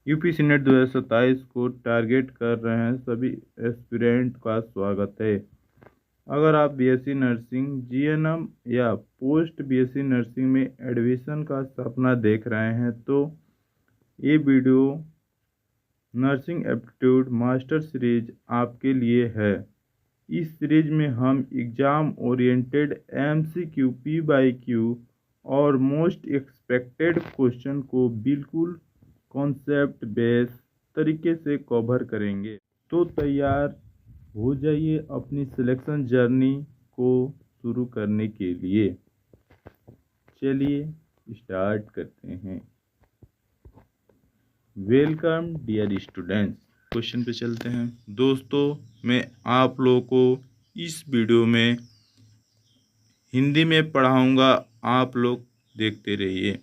UP senate 2027 को target कर रहे हैं सभी एस्पिरेंट का स्वागत है। अगर आप बीएससी नर्सिंग, जीएनएम या पोस्ट बीएससी नर्सिंग में एडमिशन का सपना देख रहे हैं तो ये video nursing aptitude master series आपके लिए है। इस सीरीज में हम exam oriented MCQ, P by Q और मोस्ट एक्सपेक्टेड क्वेश्चन को बिल्कुल कॉन्सेप्ट बेस तरीके से कवर करेंगे। तो तैयार हो जाइए अपनी सिलेक्शन जर्नी को शुरू करने के लिए। चलिए स्टार्ट करते हैं। वेलकम डियर स्टूडेंट्स, क्वेश्चन पे चलते हैं। दोस्तों, मैं आप लोगों को इस वीडियो में हिंदी में पढ़ाऊंगा, आप लोग देखते रहिए।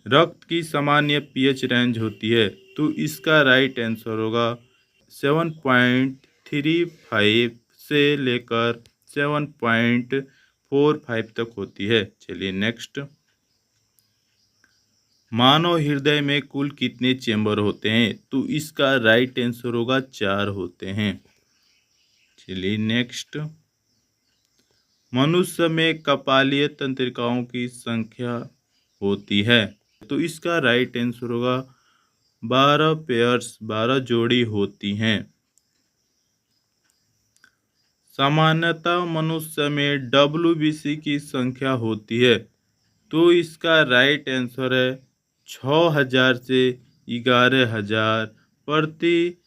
रक्त की सामान्य पीएच रेंज होती है, तो इसका राइट आंसर होगा 7.35 से लेकर 7.45 तक होती है। चलिए नेक्स्ट। मानव हृदय में कुल कितने चेंबर होते हैं? तो इसका राइट आंसर होगा 4 होते हैं। चलिए नेक्स्ट। मनुष्य में कपालीय तंत्रिकाओं की संख्या होती है, तो इसका राइट आंसर होगा 12 पेयर्स, 12 जोड़ी होती हैं। सामान्यतः मनुष्य में डब्ल्यूबीसी की संख्या होती है, तो इसका राइट आंसर है 6000 से 11000 प्रति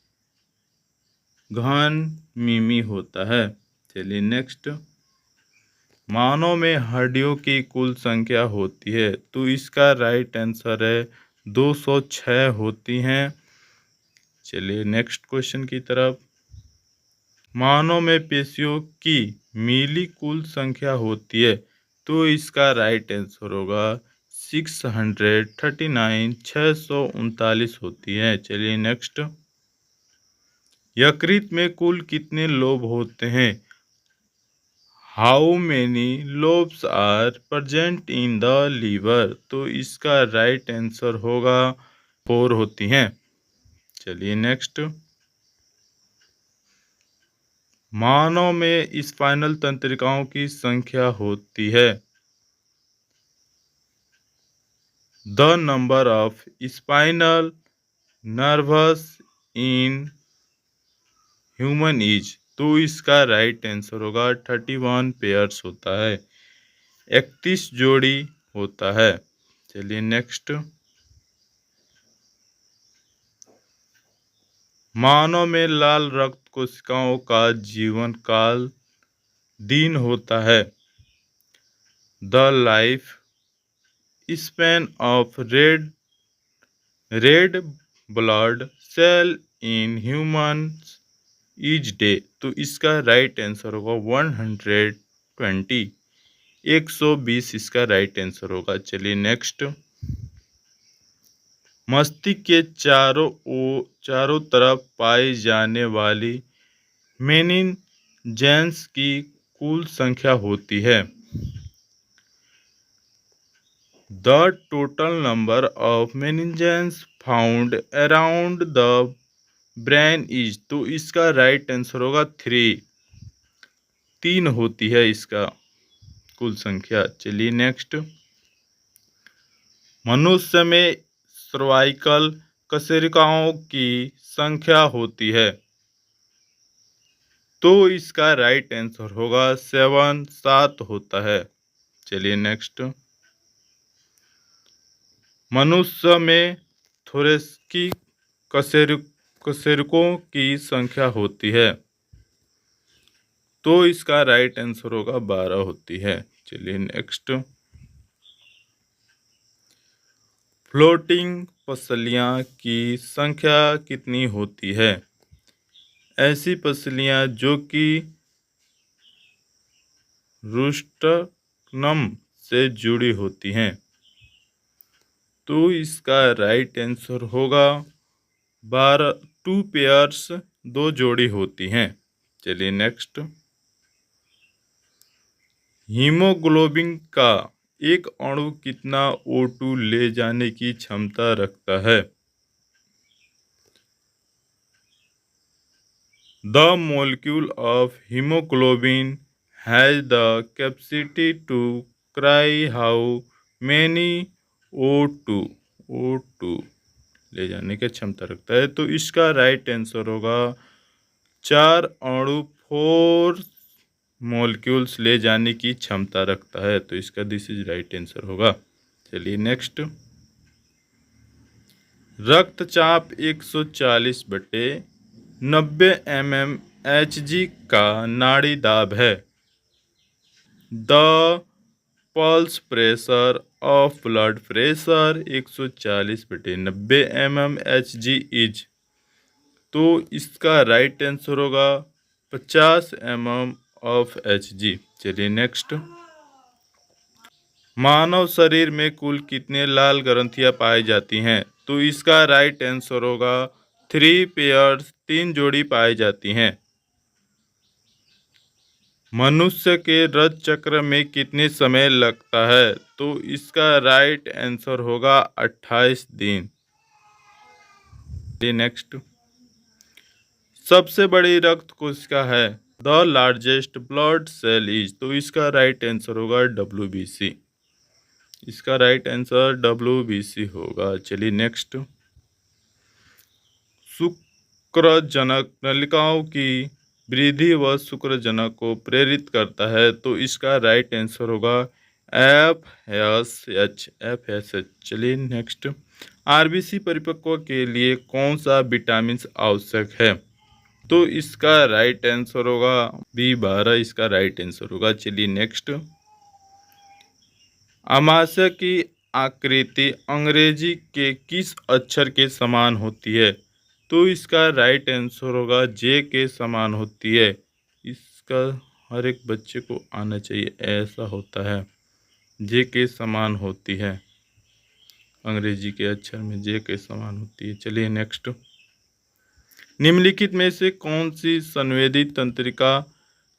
घन मिमी होता है। चलिए नेक्स्ट। मानव में हड्डियों की कुल संख्या होती है, तो इसका राइट आंसर है 206 होती हैं। चलिए नेक्स्ट क्वेश्चन की तरफ। मानव में पेशियों की मिली कुल संख्या होती है, तो इसका राइट आंसर होगा 639, 639 होती है। चलिए नेक्स्ट। यकृत में कुल कितने लोब होते हैं? How many lobes are present in the liver? तो इसका राइट आंसर होगा 4 होती हैं। चलिए नेक्स्ट। मानव में स्पाइनल तंत्रिकाओं की संख्या होती है। The number of spinal nervous in human is? तो इसका राइट आंसर होगा 31 पेयर्स होता है, 31 जोड़ी होता है। चलिए नेक्स्ट। मानव में लाल रक्त कोशिकाओं का जीवन काल दिन होता है। The life span of red blood cell in humans is day? तो इसका राइट आंसर होगा 120, 120 इसका राइट आंसर होगा। चलिए नेक्स्ट। मस्तिष्क के चारों तरफ पाई जाने वाली मेनिन्जेस की कुल संख्या होती है। The total number of meninges found around the brain is? तो इसका राइट आंसर होगा 3 होती है इसका कुल संख्या। चलिए नेक्स्ट। मनुष्य में सर्वाइकल कशेरुकियों की संख्या होती है, तो इसका राइट आंसर होगा 7 होता है। चलिए नेक्स्ट। मनुष्य में थोरेसिक कशेरुकों की संख्या होती है, तो इसका राइट आंसर होगा 12 होती है। चलिए नेक्स्ट। फ्लोटिंग पसलियाँ की संख्या कितनी होती है? ऐसी पसलियाँ जो कि रूस्टनम से जुड़ी होती हैं, तो इसका राइट आंसर होगा 2 पेयर्स, 2 जोड़ी होती हैं। चलिए नेक्स्ट। हीमोग्लोबिन का एक अणु कितना O2 ले जाने की क्षमता रखता है? The molecule of hemoglobin has the capacity to carry how many O2 ले जाने की क्षमता रखता है। तो इसका राइट आंसर होगा 4 अणु 4 मॉलिक्यूल्स ले जाने की क्षमता रखता है। तो इसका दिस इज राइट आंसर होगा। चलिए नेक्स्ट। रक्तचाप 140/90 mmHg का नाड़ी दाब है। The pulse pressure of blood pressure 140/90 mmHg is. तो इसका राइट आंसर होगा 50 mmHg। चलिए नेक्स्ट। मानव शरीर में कुल कितने लाल ग्रंथियां पाई जाती हैं? तो इसका राइट आंसर होगा 3 पेयर्स, 3 जोड़ी पाई जाती हैं। मनुष्य के रज चक्र में कितने समय लगता है? तो इसका राइट आंसर होगा 28 दिन। नेक्स्ट। सबसे बड़ी रक्त कोशिका है। The largest blood cell is. तो इसका राइट आंसर होगा WBC। इसका राइट आंसर WBC होगा। चलिए नेक्स्ट। शुक्रजनक नलिकाओं की वृद्धि व शुक्रजनक को प्रेरित करता है। तो इसका राइट आंसर होगा FSH। चलिए नेक्स्ट। RBC परिपक्व के लिए कौन सा विटामिन आवश्यक है? तो इसका राइट आंसर होगा B12। इसका राइट आंसर होगा। चलिए नेक्स्ट। अमाशय की आकृति अंग्रेजी के किस अक्षर के समान होती है? तो इसका राइट आंसर होगा J के समान होती है। इसका हर एक बच्चे को आना चाहिए, ऐसा होता है। J के समान होती है, अंग्रेजी के अक्षर में J के समान होती है। चलिए नेक्स्ट। निम्नलिखित में से कौन सी संवेदी तंत्रिका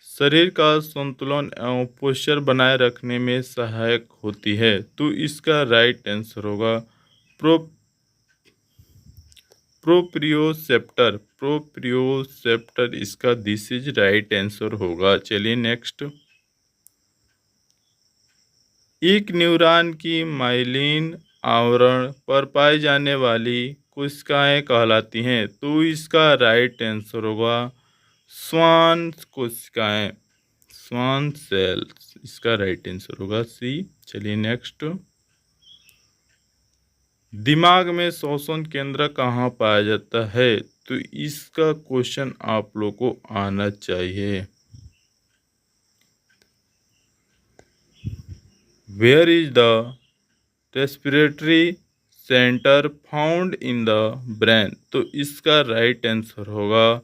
शरीर का संतुलन एवं पोस्चर बनाए रखने में सहायक होती है? तो इसका राइट आंसर होगा प्रोप्रियोसेप्टर। इसका दिस इज राइट आंसर होगा। चलिए नेक्स्ट। एक न्यूरॉन की माइलिन आवरण पर पाई जाने वाली कोशिकाएं कहलाती हैं। तो इसका राइट आंसर होगा स्वान कोशिकाएं, स्वान सेल्स। इसका राइट आंसर होगा C। चलिए नेक्स्ट। दिमाग में श्वसन केंद्र कहाँ पाया जाता है? तो इसका क्वेश्चन आप लोग को आना चाहिए। Where is the respiratory centre found in the brain? तो इसका राइट आंसर होगा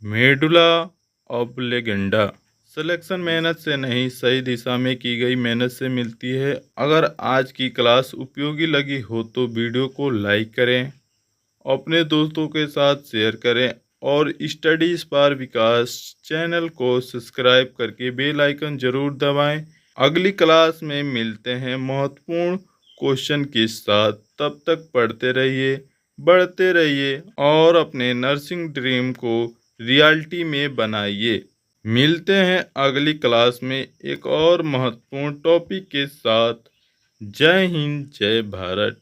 मेडुला ऑब्लिगेंडा। सिलेक्शन मेहनत से नहीं, सही दिशा में की गई मेहनत से मिलती है। अगर आज की क्लास उपयोगी लगी हो तो वीडियो को लाइक करें, अपने दोस्तों के साथ शेयर करें और स्टडीज फॉर विकास चैनल को सब्सक्राइब करके बेल आइकन जरूर दबाएं। अगली क्लास में मिलते हैं महत्वपूर्ण क्वेश्चन के साथ। तब तक पढ़ते रहिए, बढ़ते रहिए और अपने नर्सिंग ड्रीम को रियलिटी में बनाइए। मिलते हैं अगली क्लास में एक और महत्वपूर्ण टॉपिक के साथ। जय हिंद, जय भारत।